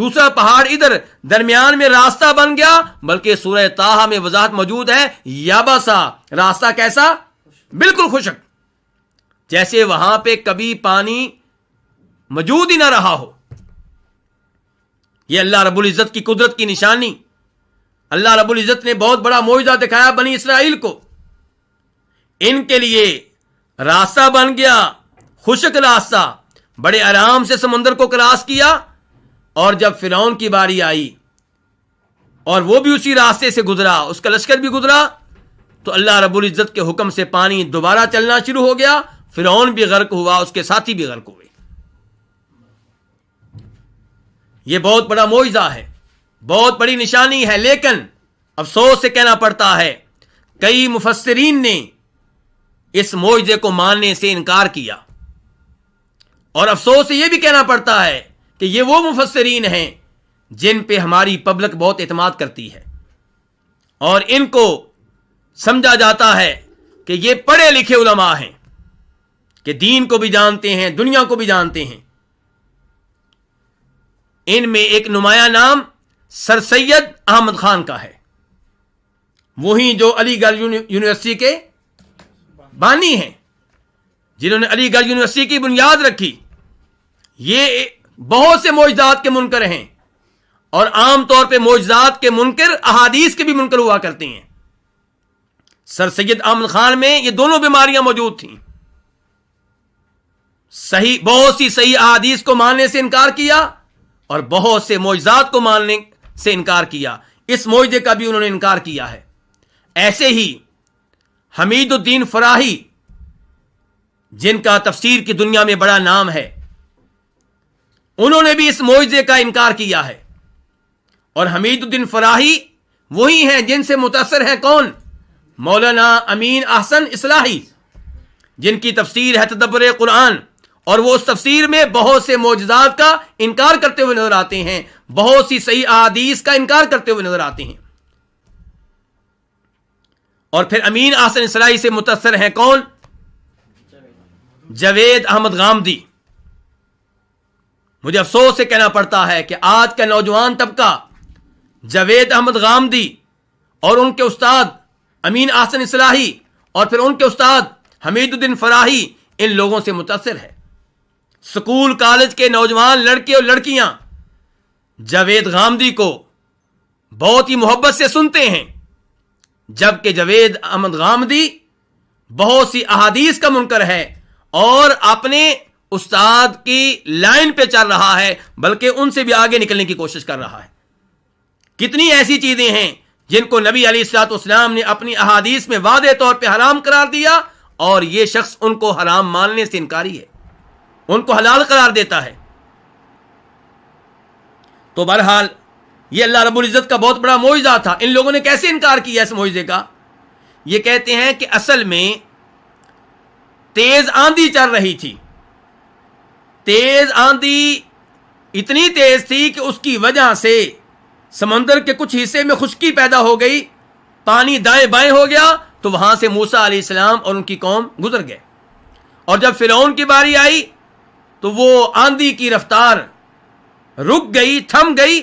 دوسرا پہاڑ ادھر، درمیان میں راستہ بن گیا، بلکہ سورہ طٰہٰ میں وضاحت موجود ہے، یابسا، راستہ کیسا؟ بالکل خشک، جیسے وہاں پہ کبھی پانی موجود ہی نہ رہا ہو۔ یہ اللہ رب العزت کی قدرت کی نشانی۔ اللہ رب العزت نے بہت بڑا معجزہ دکھایا بنی اسرائیل کو، ان کے لیے راستہ بن گیا، خشک راستہ، بڑے آرام سے سمندر کو کراس کیا، اور جب فرعون کی باری آئی اور وہ بھی اسی راستے سے گزرا، اس کا لشکر بھی گزرا، تو اللہ رب العزت کے حکم سے پانی دوبارہ چلنا شروع ہو گیا، فرعون بھی غرق ہوا، اس کے ساتھی بھی غرق ہوئے۔ یہ بہت بڑا معجزہ ہے، بہت بڑی نشانی ہے، لیکن افسوس سے کہنا پڑتا ہے کئی مفسرین نے اس معجزے کو ماننے سے انکار کیا، اور افسوس سے یہ بھی کہنا پڑتا ہے کہ یہ وہ مفسرین ہیں جن پہ ہماری پبلک بہت اعتماد کرتی ہے، اور ان کو سمجھا جاتا ہے کہ یہ پڑھے لکھے علماء ہیں، کہ دین کو بھی جانتے ہیں، دنیا کو بھی جانتے ہیں۔ ان میں ایک نمایاں نام سر سید احمد خان کا ہے، وہی جو علی گڑھ یونیورسٹی کے بانی ہیں، جنہوں نے علی گڑھ یونیورسٹی کی بنیاد رکھی۔ یہ بہت سے معجزات کے منکر ہیں، اور عام طور پہ معجزات کے منکر احادیث کے بھی منکر ہوا کرتے ہیں۔ سر سید احمد خان میں یہ دونوں بیماریاں موجود تھیں، بہت سی صحیح احادیث کو ماننے سے انکار کیا، اور بہت سے معجزات کو ماننے سے انکار کیا۔ اس معجزے کا بھی انہوں نے انکار کیا ہے۔ ایسے ہی حمید الدین فراہی، جن کا تفسیر کی دنیا میں بڑا نام ہے، انہوں نے بھی اس معجزے کا انکار کیا ہے۔ اور حمید الدین فراہی وہی ہیں جن سے متاثر ہیں کون؟ مولانا امین احسن اصلاحی، جن کی تفسیر ہے تدبر قرآن، اور وہ اس تفسیر میں بہت سے معجزات کا انکار کرتے ہوئے نظر آتے ہیں، بہت سی صحیح احادیث کا انکار کرتے ہوئے نظر آتے ہیں۔ اور پھر امین احسن اصلاحی سے متاثر ہیں کون؟ جاوید احمد غامدی۔ مجھے افسوس سے کہنا پڑتا ہے کہ آج کا نوجوان طبقہ جاوید احمد غامدی اور ان کے استاد امین احسن اصلاحی اور پھر ان کے استاد حمید الدین فراہی، ان لوگوں سے متاثر ہے۔ سکول کالج کے نوجوان لڑکے اور لڑکیاں جاوید غامدی کو بہت ہی محبت سے سنتے ہیں، جبکہ جاوید احمد غامدی بہت سی احادیث کا منکر ہے اور اپنے استاد کی لائن پہ چل رہا ہے، بلکہ ان سے بھی آگے نکلنے کی کوشش کر رہا ہے۔ کتنی ایسی چیزیں ہیں جن کو نبی علیہ الصلوۃ والسلام نے اپنی احادیث میں واضح طور پہ حرام قرار دیا، اور یہ شخص ان کو حرام ماننے سے انکاری ہے، ان کو حلال قرار دیتا ہے۔ تو بہرحال یہ اللہ رب العزت کا بہت بڑا معجزہ تھا۔ ان لوگوں نے کیسے انکار کیا اس معجزے کا؟ یہ کہتے ہیں کہ اصل میں تیز آندھی چل رہی تھی، تیز آندھی اتنی تیز تھی کہ اس کی وجہ سے سمندر کے کچھ حصے میں خشکی پیدا ہو گئی، پانی دائیں بائیں ہو گیا، تو وہاں سے موسیٰ علیہ السلام اور ان کی قوم گزر گئے۔ اور جب فرعون کی باری آئی تو وہ آندھی کی رفتار رک گئی، تھم گئی،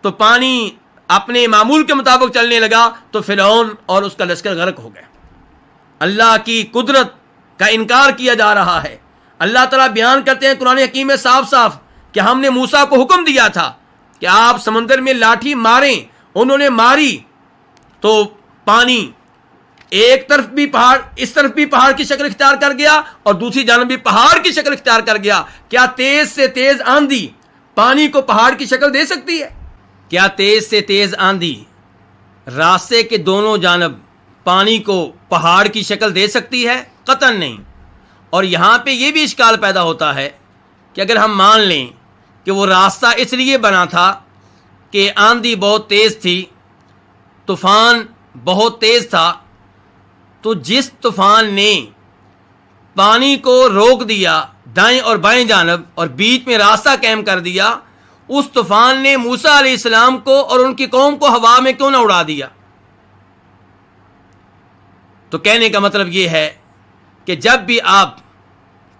تو پانی اپنے معمول کے مطابق چلنے لگا، تو فرعون اور اس کا لشکر غرق ہو گئے۔ اللہ کی قدرت کا انکار کیا جا رہا ہے۔ اللہ تعالیٰ بیان کرتے ہیں قرآن حکیم میں صاف صاف کہ ہم نے موسیٰ کو حکم دیا تھا کہ آپ سمندر میں لاٹھی ماریں، انہوں نے ماری تو پانی ایک طرف بھی پہاڑ، اس طرف بھی پہاڑ کی شکل اختیار کر گیا اور دوسری جانب بھی پہاڑ کی شکل اختیار کر گیا۔ کیا تیز سے تیز آندھی پانی کو پہاڑ کی شکل دے سکتی ہے؟ کیا تیز سے تیز آندھی راستے کے دونوں جانب پانی کو پہاڑ کی شکل دے سکتی ہے؟ قطعاً نہیں۔ اور یہاں پہ یہ بھی اشکال پیدا ہوتا ہے کہ اگر ہم مان لیں کہ وہ راستہ اس لیے بنا تھا کہ آندھی بہت تیز تھی، طوفان بہت تیز تھا، تو جس طوفان نے پانی کو روک دیا دائیں اور بائیں جانب اور بیچ میں راستہ قائم کر دیا، اس طوفان نے موسیٰ علیہ السلام کو اور ان کی قوم کو ہوا میں کیوں نہ اڑا دیا؟ تو کہنے کا مطلب یہ ہے کہ جب بھی آپ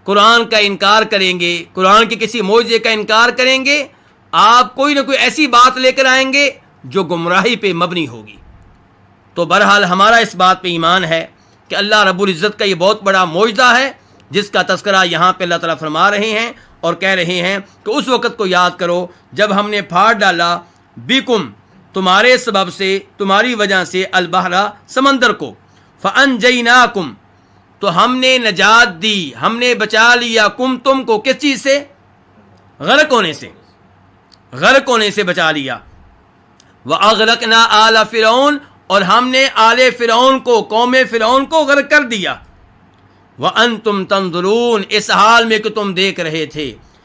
قرآن کا انکار کریں گے، قرآن کے کسی معجزے کا انکار کریں گے، آپ کوئی نہ کوئی ایسی بات لے کر آئیں گے جو گمراہی پہ مبنی ہوگی. تو بہرحال ہمارا اس بات پہ ایمان ہے کہ اللہ رب العزت کا یہ بہت بڑا معجزہ ہے جس کا تذکرہ یہاں پہ اللہ تعالیٰ فرما رہے ہیں اور کہہ رہے ہیں کہ اس وقت کو یاد کرو جب ہم نے پھاڑ ڈالا بکم تمہارے سبب سے، تمہاری وجہ سے، البحر سمندر کو، فانجیناکم تو ہم نے نجات دی، ہم نے بچا لیا، کم تم کو کس چیز سے؟ غرق ہونے سے، غرق ہونے سے بچا لیا. وَأَغْرَقْنَا آلَ فِرْعَوْنَ اور ہم نے آل فرعون کو، قوم فرعون کو غرق کر دیا. وَأَنْتُمْ تَنظُرُونَ اس حال میں کہ تم دیکھ رہے تھے.